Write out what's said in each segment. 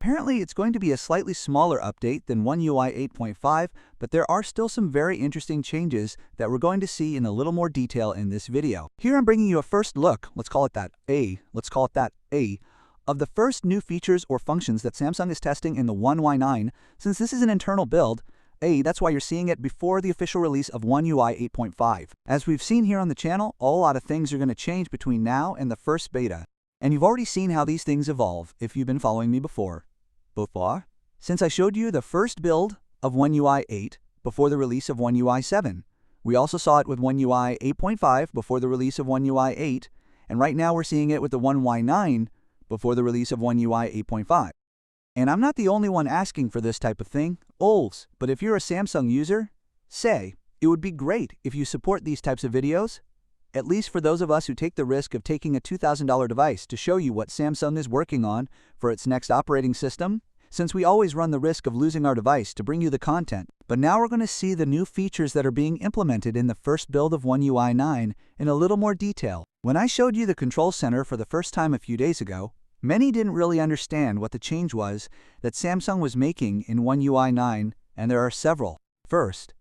Apparently, it's going to be a slightly smaller update than One UI 8.5, but there are still some very interesting changes that we're going to see in a little more detail in this video. Here I'm bringing you a first look, let's call it that A, of the first new features or functions that Samsung is testing in the One UI 9. Since this is an internal build, that's why you're seeing it before the official release of One UI 8.5. As we've seen here on the channel, a lot of things are going to change between now and the first beta. And you've already seen how these things evolve if you've been following me before. Since I showed you the first build of One UI 8 before the release of One UI 7. We also saw it with One UI 8.5 before the release of One UI 8, and right now we're seeing it with the One UI 9 before the release of One UI 8.5. And I'm not the only one asking for this type of thing, but if you're a Samsung user, it would be great if you support these types of videos, at least for those of us who take the risk of taking a $2,000 device to show you what Samsung is working on for its next operating system, since we always run the risk of losing our device to bring you the content. But now we're going to see the new features that are being implemented in the first build of One UI 9 in a little more detail. When I showed you the control center for the first time a few days ago, many didn't really understand what the change was that Samsung was making in One UI 9, and there are several. First,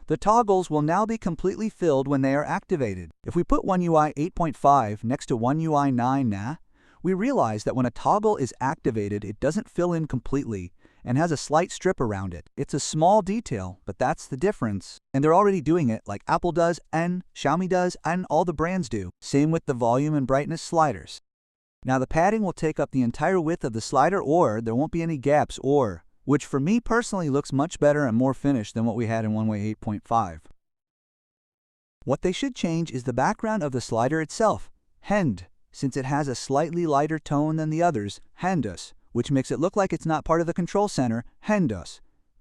the toggles will now be completely filled when they are activated. If we put One UI 8.5 next to One UI 9 we realize that when a toggle is activated, it doesn't fill in completely and has a slight strip around it. It's a small detail, but that's the difference. And they're already doing it like Apple does and Xiaomi does and all the brands do. Same with the volume and brightness sliders. Now the padding will take up the entire width of the slider, or there won't be any gaps, which for me personally looks much better and more finished than what we had in One UI 8.5. What they should change is the background of the slider itself, since it has a slightly lighter tone than the others, which makes it look like it's not part of the control center,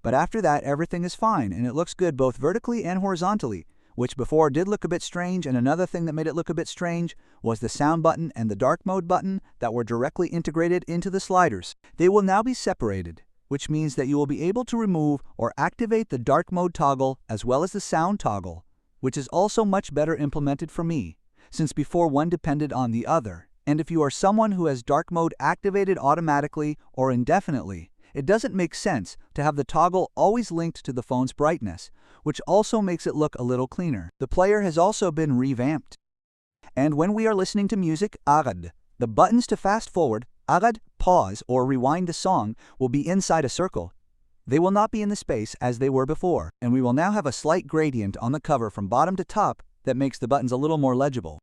But after that, everything is fine, and it looks good both vertically and horizontally, which before did look a bit strange, and another thing that made it look a bit strange was the sound button and the dark mode button that were directly integrated into the sliders. They will now be separated, which means that you will be able to remove or activate the dark mode toggle as well as the sound toggle, which is also much better implemented for me, since before one depended on the other. And if you are someone who has dark mode activated automatically or indefinitely, it doesn't make sense to have the toggle always linked to the phone's brightness, which also makes it look a little cleaner. The player has also been revamped. And when we are listening to music, the buttons to fast forward, pause, or rewind the song will be inside a circle. They will not be in the space as they were before, and we will now have a slight gradient on the cover from bottom to top that makes the buttons a little more legible.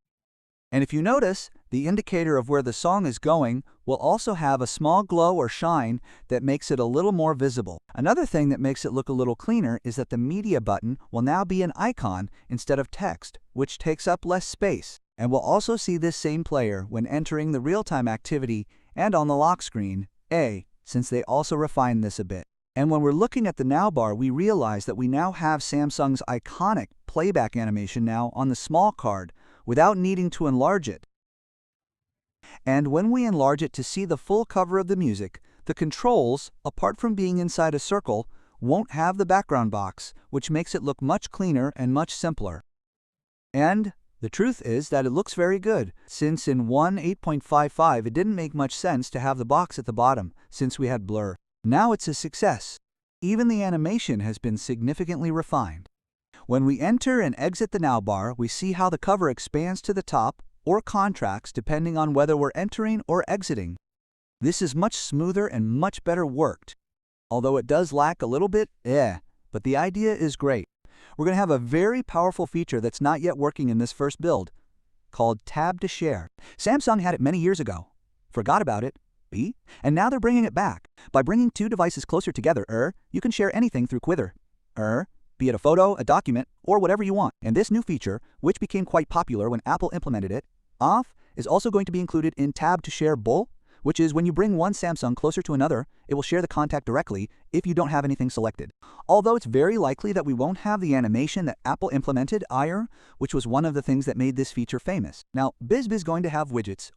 And if you notice, the indicator of where the song is going will also have a small glow or shine that makes it a little more visible. Another thing that makes it look a little cleaner is that the media button will now be an icon instead of text, which takes up less space. And we'll also see this same player when entering the real-time activity and on the lock screen, since they also refined this a bit. And when we're looking at the Now bar, we realize that we now have Samsung's iconic playback animation now on the small card without needing to enlarge it. And when we enlarge it to see the full cover of the music, the controls, apart from being inside a circle, won't have the background box, which makes it look much cleaner and much simpler. And the truth is that it looks very good, since in One 8.55 it didn't make much sense to have the box at the bottom, since we had blur. Now it's a success. Even the animation has been significantly refined. When we enter and exit the Now bar, we see how the cover expands to the top or contracts depending on whether we're entering or exiting. This is much smoother and much better worked. Although it does lack a little bit, but the idea is great. We're going to have a very powerful feature that's not yet working in this first build, called Tab to Share. Samsung had it many years ago, forgot about it, and now they're bringing it back. By bringing two devices closer together, you can share anything through Quiver, be it a photo, a document, or whatever you want. And this new feature, which became quite popular when Apple implemented it, is also going to be included in Tab to Share Bowl, which is when you bring one Samsung closer to another, it will share the contact directly if you don't have anything selected. Although it's very likely that we won't have the animation that Apple implemented, which was one of the things that made this feature famous. Now, Biz is going to have widgets,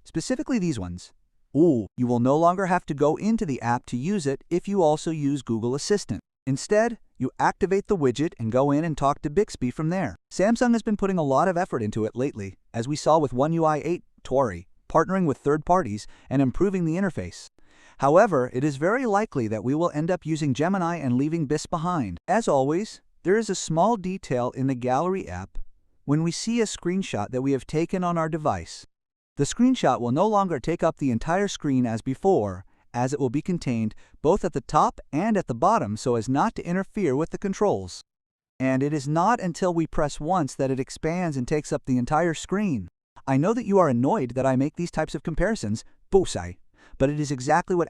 specifically these ones. You will no longer have to go into the app to use it if you also use Google Assistant. Instead, you activate the widget and go in and talk to Bixby from there. Samsung has been putting a lot of effort into it lately, as we saw with One UI 8, partnering with third parties and improving the interface. However, it is very likely that we will end up using Gemini and leaving BIS behind. As always, there is a small detail in the Gallery app when we see a screenshot that we have taken on our device. The screenshot will no longer take up the entire screen as before, as it will be contained both at the top and at the bottom so as not to interfere with the controls. And it is not until we press once that it expands and takes up the entire screen. I know that you are annoyed that I make these types of comparisons, bullseye, but it is exactly what